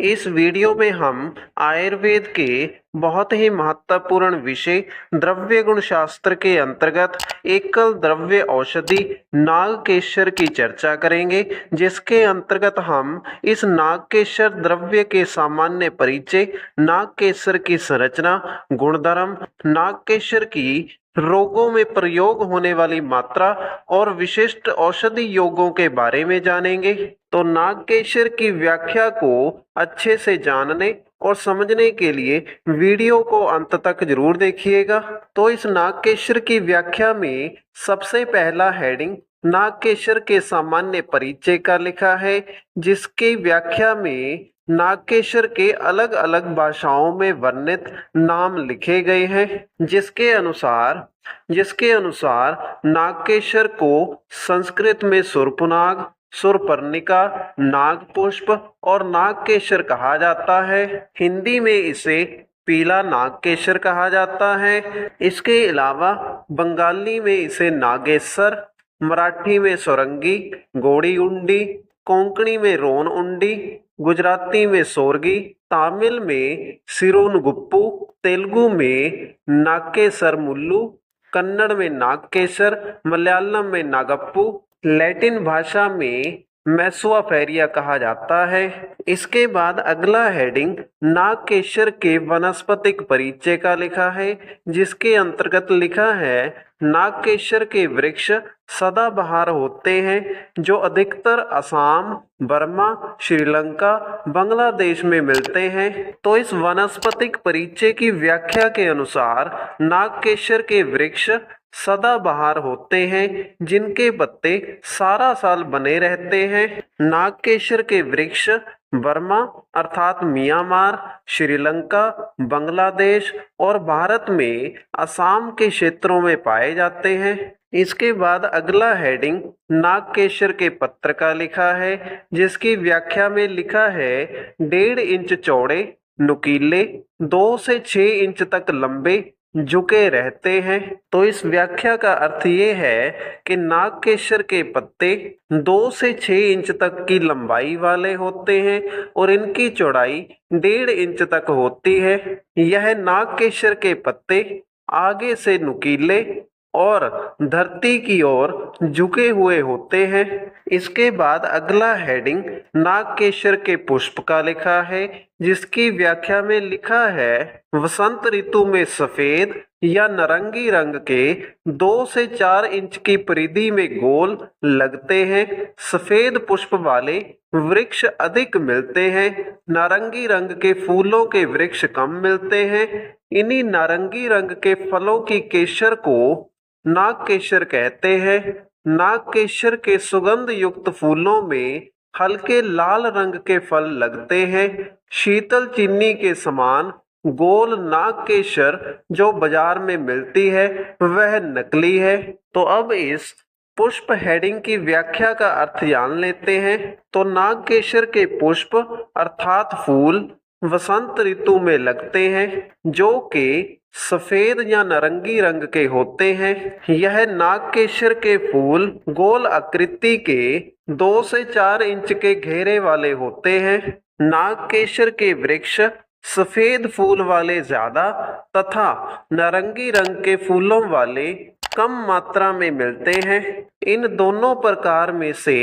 इस वीडियो में हम आयुर्वेद के बहुत ही महत्वपूर्ण विषय द्रव्य गुण शास्त्र के अंतर्गत एकल द्रव्य औषधि नागकेशर की चर्चा करेंगे, जिसके अंतर्गत हम इस नागकेशर द्रव्य के सामान्य परिचय, नागकेशर की संरचना, गुणधर्म, नागकेशर की रोगों में प्रयोग होने वाली मात्रा और विशिष्ट औषधि योगों के बारे में जानेंगे। तो नागकेशर की व्याख्या को अच्छे से जानने और समझने के लिए वीडियो को अंत तक जरूर देखिएगा। तो इस नागकेशर की व्याख्या में सबसे पहला हेडिंग नागकेशर के सामान्य परिचय का लिखा है, जिसकी व्याख्या में नागकेशर के अलग अलग भाषाओं में वर्णित नाम लिखे गए हैं, जिसके अनुसार नागकेशर को संस्कृत में सुरपुनाग, सुरपर्णिका, नागपुष्प और नागकेशर कहा जाता है। हिंदी में इसे पीला नागकेशर कहा जाता है। इसके अलावा बंगाली में इसे नागेश्वर, मराठी में सोरंगी, गोड़ी उंडी, कोंकणी में रोन उंडी, गुजराती में सोरगी, तमिल में सिरुनगुप्पू, तेलुगु में नागकेसर मुल्लू, कन्नड़ में नागकेशर, मलयालम में नागप्पू, लैटिन भाषा में मैसुआ फेरिया कहा जाता है। इसके बाद अगला हेडिंग नागकेशर के वनस्पतिक परिचय का लिखा है, जिसके अंतर्गत लिखा है नागकेशर के वृक्ष सदाबहार होते हैं, जो अधिकतर असम, बर्मा, श्रीलंका, बांग्लादेश में मिलते हैं। तो इस वनस्पतिक परिचय की व्याख्या के अनुसार नागकेशर के वृक्ष सदाबहार होते हैं, जिनके पत्ते सारा साल बने रहते हैं। नागकेशर के वृक्ष बर्मा अर्थात म्यांमार, श्रीलंका, बांग्लादेश और भारत में असम के क्षेत्रों में पाए जाते हैं। इसके बाद अगला हेडिंग नागकेशर के पत्र का लिखा है, जिसकी व्याख्या में लिखा है 1.5 इंच चौड़े, नुकीले, 2 से 6 इंच तक लंबे, झुके रहते हैं। तो इस व्याख्या का अर्थ ये है कि नागकेशर के पत्ते 2 से 6 इंच तक की लंबाई वाले होते हैं और इनकी चौड़ाई 1.5 इंच तक होती है। यह नागकेशर के पत्ते आगे से नुकीले और धरती की ओर झुके हुए होते हैं। इसके बाद अगला हेडिंग नागकेशर के पुष्प का लिखा है, जिसकी व्याख्या में लिखा है वसंत ऋतु में सफेद या नारंगी रंग के 2 से 4 इंच की परिधि में गोल लगते हैं। सफेद पुष्प वाले वृक्ष अधिक मिलते हैं। नारंगी रंग के फूलों के वृक्ष कम मिलते हैं। इन्हीं नारंगी रंग के फलों की केशर को नागकेशर कहते हैं। नागकेशर के सुगंध युक्त फूलों में हल्के लाल रंग के फल लगते हैं। शीतल चीनी के समान गोल नागकेशर जो बाजार में मिलती है वह नकली है। तो अब इस पुष्प हेडिंग की व्याख्या का अर्थ जान लेते हैं। तो नागकेशर के पुष्प अर्थात फूल वसंत ऋतु में लगते हैं, जो कि सफेद या नारंगी रंग के होते हैं। यह नागकेशर के फूल गोल आकृति के 2 से 4 इंच के घेरे वाले होते हैं। नागकेशर के वृक्ष सफेद फूल वाले ज्यादा तथा नारंगी रंग के फूलों वाले कम मात्रा में मिलते हैं। इन दोनों प्रकार में से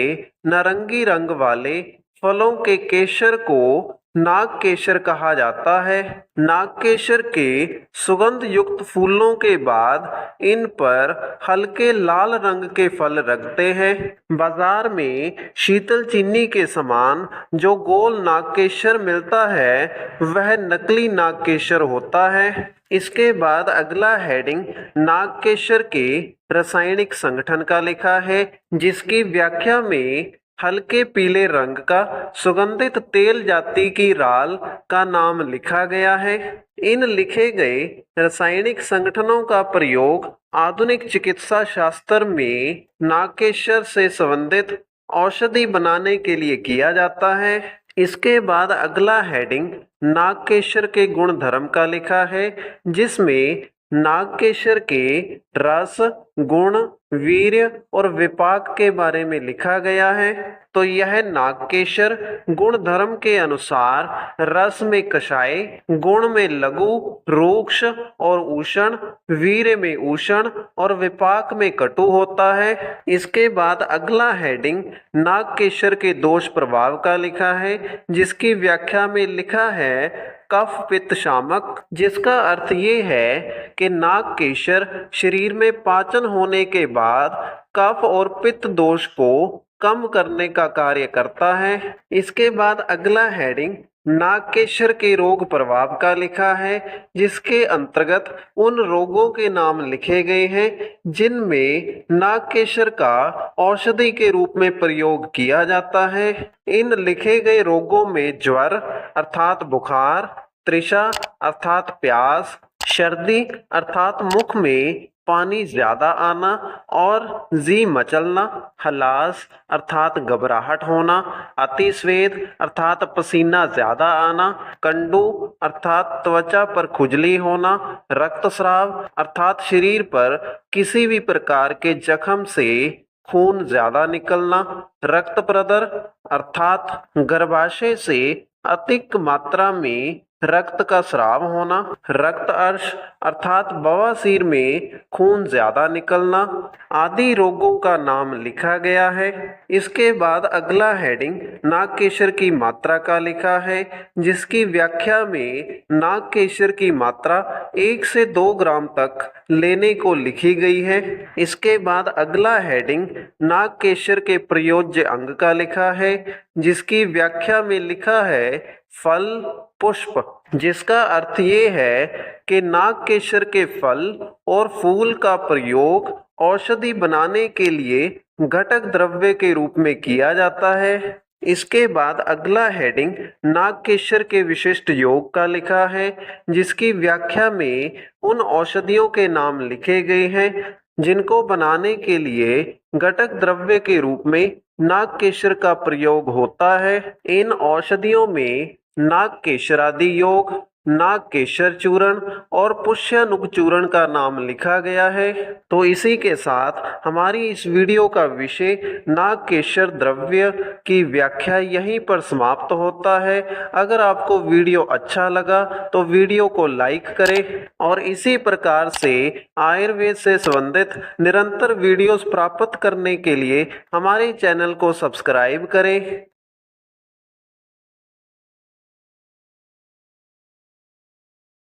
नारंगी रंग वाले फलों के केशर को नागकेशर कहा जाता है। नागकेशर के सुगंध युक्त फूलों के बाद इन पर हल्के लाल रंग के फल लगते हैं। बाजार में शीतल चीनी के समान जो गोल नागकेशर मिलता है वह नकली नागकेशर होता है। इसके बाद अगला हेडिंग नागकेशर के रासायनिक संगठन का लिखा है, जिसकी व्याख्या में हल्के पीले रंग का सुगंधित तेल जाति की राल का नाम लिखा गया है। इन लिखे गए रासायनिक संगठनों का प्रयोग आधुनिक चिकित्सा शास्त्र में नागकेशर से संबंधित औषधि बनाने के लिए किया जाता है। इसके बाद अगला हेडिंग नागकेशर के गुण धर्म का लिखा है, जिसमें नागकेशर के रस, गुण वीर्य और विपाक के बारे में लिखा गया है। तो यह नागकेशर गुण धर्म के अनुसार रस में कषाय, गुण में लघु, रूक्ष और उष्ण, वीर्य में उष्ण और विपाक में कटु होता है। इसके बाद अगला हेडिंग नागकेशर के दोष प्रभाव का लिखा है, जिसकी व्याख्या में लिखा है कफ पित्त शामक, जिसका अर्थ ये है कि नागकेशर शरीर में पाचन होने के बाद कफ और पित्त दोष को कम करने का कार्य करता है। इसके बाद अगला हेडिंग नागकेशर के रोग प्रभाव का लिखा है, जिसके अंतर्गत उन रोगों के नाम लिखे गए हैं जिनमें नागकेशर का औषधि के रूप में प्रयोग किया जाता है। इन लिखे गए रोगों में ज्वर अर्थात बुखार, तृषा अर्थात प्यास, सर्दी अर्थात मुख में पानी ज्यादा आना और जी मचलना, हलास अर्थात घबराहट होना, अतिस्वेद अर्थात पसीना ज्यादा आना, कंडू अर्थात त्वचा पर खुजली होना, रक्तस्राव अर्थात शरीर पर किसी भी प्रकार के जख्म से खून ज्यादा निकलना, रक्त प्रदर अर्थात गर्भाशय से अधिक मात्रा में रक्त का स्राव होना, रक्त अर्श अर्थात बवासीर में खून ज्यादा निकलना आदि रोगों का नाम लिखा गया है। इसके बाद अगला हेडिंग नागकेशर की मात्रा का लिखा है, जिसकी व्याख्या में नागकेशर की मात्रा 1 से 2 ग्राम तक लेने को लिखी गई है। इसके बाद अगला हेडिंग नागकेशर के प्रयोज्य अंग का लिखा है, जिसकी व्याख्या में लिखा है फल पुष्प, जिसका अर्थ ये है कि नागकेशर के फल और फूल का प्रयोग औषधि बनाने के लिए घटक द्रव्य के रूप में किया जाता है। इसके बाद अगला हेडिंग नागकेशर के विशिष्ट योग का लिखा है, जिसकी व्याख्या में उन औषधियों के नाम लिखे गए हैं जिनको बनाने के लिए घटक द्रव्य के रूप में नागकेशर का प्रयोग होता है। इन औषधियों में नागकेशरादि योग, नागकेशर चूर्ण और पुष्यानुग चूर्ण का नाम लिखा गया है। तो इसी के साथ हमारी इस वीडियो का विषय नागकेशर द्रव्य की व्याख्या यहीं पर समाप्त होता है। अगर आपको वीडियो अच्छा लगा तो वीडियो को लाइक करें और इसी प्रकार से आयुर्वेद से संबंधित निरंतर वीडियोस प्राप्त करने के लिए हमारे चैनल को सब्सक्राइब करें।